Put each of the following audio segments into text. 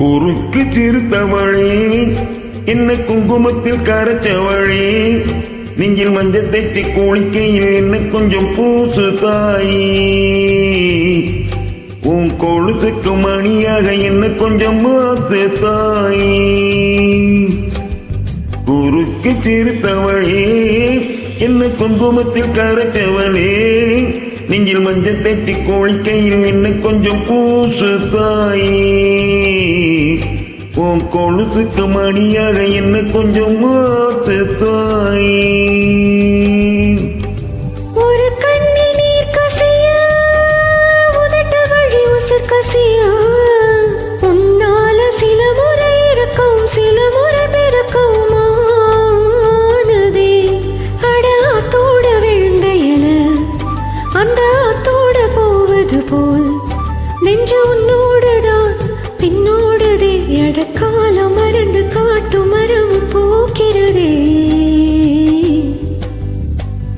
குறுக்கு சிறுத்தவளே என்ன குங்குமத்தில் கரைச்சவளே நெஞ்சில் மஞ்சள் தேய்ச்சி குளிக்கையில் என்ன கொஞ்சம் பூசு தாயி உன் கொழுசுக்கு மணியாக என்ன கொஞ்சம் மாத்து தாயி குறுக்கு சிறுத்தவளே என்ன குங்குமத்தில் கரைச்சவளே நெஞ்சில் மஞ்சள் தேய்ச்சி குளிக்கையில் என்ன கொஞ்சம் பூசு தாயி உன் கொழுசுக்கு மணியாக என்ன கொஞ்சம் மாத்து தாயி ஒரு கண்ணில் நீர் கசிய உதட்ட வழி உசுர் கசிய உன்னால சில முறை இருக்கும் சில முறை பெருக்குமானதே அட ஆத்தோட விழுந்த இல அந்த ஆத்தோட போவது போல் நெஞ்சு உன்னோடுதான் பின்னோடுதே எடக்காலம் மறந்து காட்டு மரம் போக்கிறதே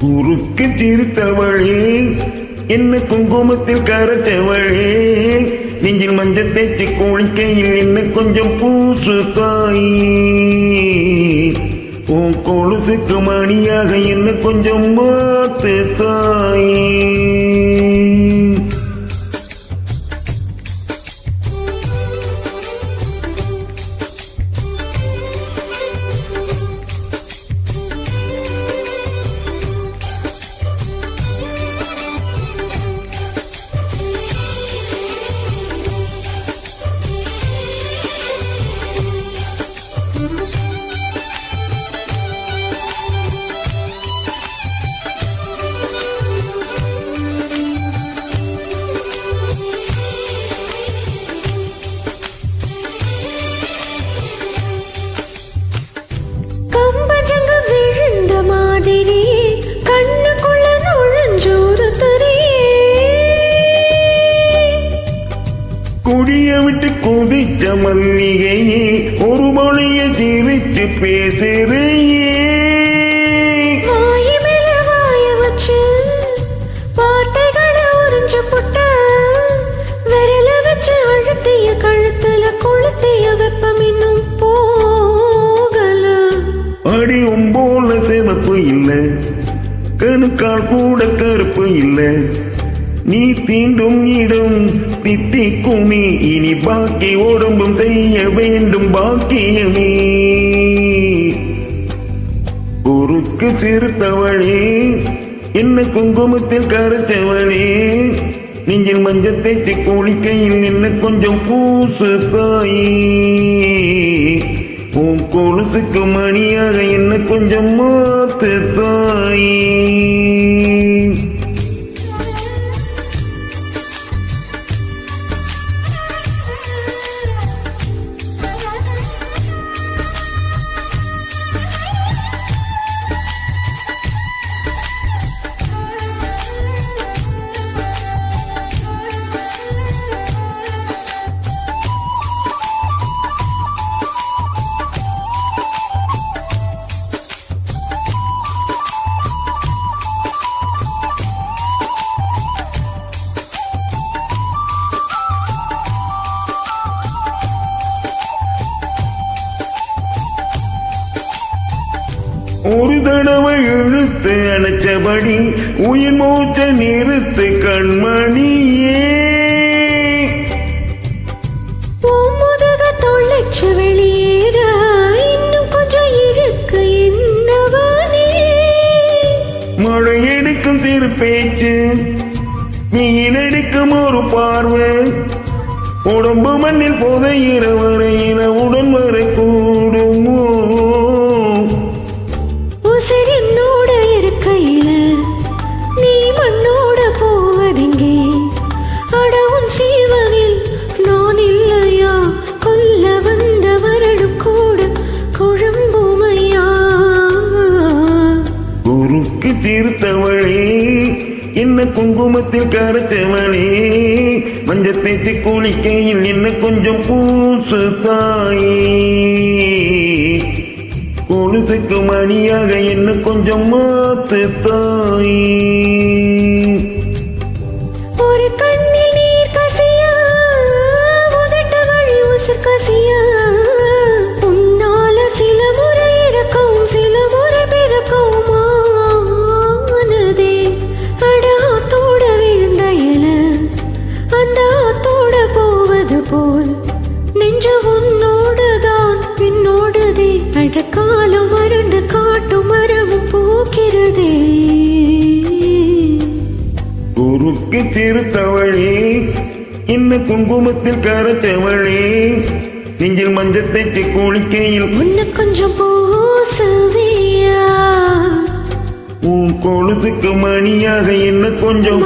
குறுக்கு சிறுத்தவளே என்ன குங்குமத்தில் கரைச்சவளே நெஞ்சில் மஞ்சள் தேய்ச்சி குளிக்கையில் என்ன கொஞ்சம் பூசு தாயி உன் கொழுசுக்கு மணியாக என்ன கொஞ்சம் மாத்து தாயி குடிய விட்டு குதிச்ச மல்லிகையே ஒரு மொழிய சிரிச்சு பேசுறையே வாய மேல வாய வச்சு வார்த்தைகளை உறிஞ்சு புட்ட விரல வச்சு அழுத்திய கழுத்துல கொளுத்திய வெப்பம் இன்னும் போகல அடி உம்போல சிவப்பு இல்ல கணுக்கால் கூட கருப்பு இல்ல நீ தீண்டும் இடம் தித்தி குமி இனி பாக்கி உடம்பும் செய்ய வேண்டும் பாக்கியமே குறுக்கு சிறுத்தவளே என்ன குங்குமத்தில் கரைச்சவளே நெஞ்சில் மஞ்சள் தேய்ச்சி குளிக்கையில் என்ன கொஞ்சம் பூசு தாயி உன் கொலுசுக்கு மணியாக என்ன கொஞ்சம் மாத்து தாயி ஒரு தடவை இழுத்து அணைச்சபடி உயிர் மூச்ச நிறுத்து கண்மணியே முதுக தொலைச்சு வெளியேற இன்னும் கொஞ்சம் இருக்கு என்னவானே மழை எடுக்கும் சிறு பேச்சு நீயில் எடுக்கும் ஒரு பார்வை உடம்பு மண்ணில் புதையிற வரையின உடன் வர கூடுமோ என்னோட இருக்கையில நீ மண்ணோட போவதெங்கே அடவும் சீவனில் நான் இல்லையா கொல்ல வந்த வரடும் கூட குழம்புமையா குறுக்கு தீர்த்தவளே என்ன குங்குமத்தில் கரைச்சவளே மஞ்சள் தேய்ச்சி குளிக்கையில் என்ன கொஞ்சம் பூசு தாயி கொலுசுக்கு மணியாக என்ன கொஞ்சம் மாத்து தாயி ஒரு கண்ணில் நீர் கசிய உதட்ட வழி உசுர் கசிய அடக்காலம் மறந்து காட்டு மரமும் பூக்கிறதே. குறுக்கு திருத்தவளே என்ன குங்குமத்தில் கரைச்சவளே நெஞ்சில் மஞ்சள் தேய்ச்சி குளிக்கையில் உன்னை கொஞ்சம் பூசுவியா? உன் கொழுதுக்கு மணியாக என்ன கொஞ்சம்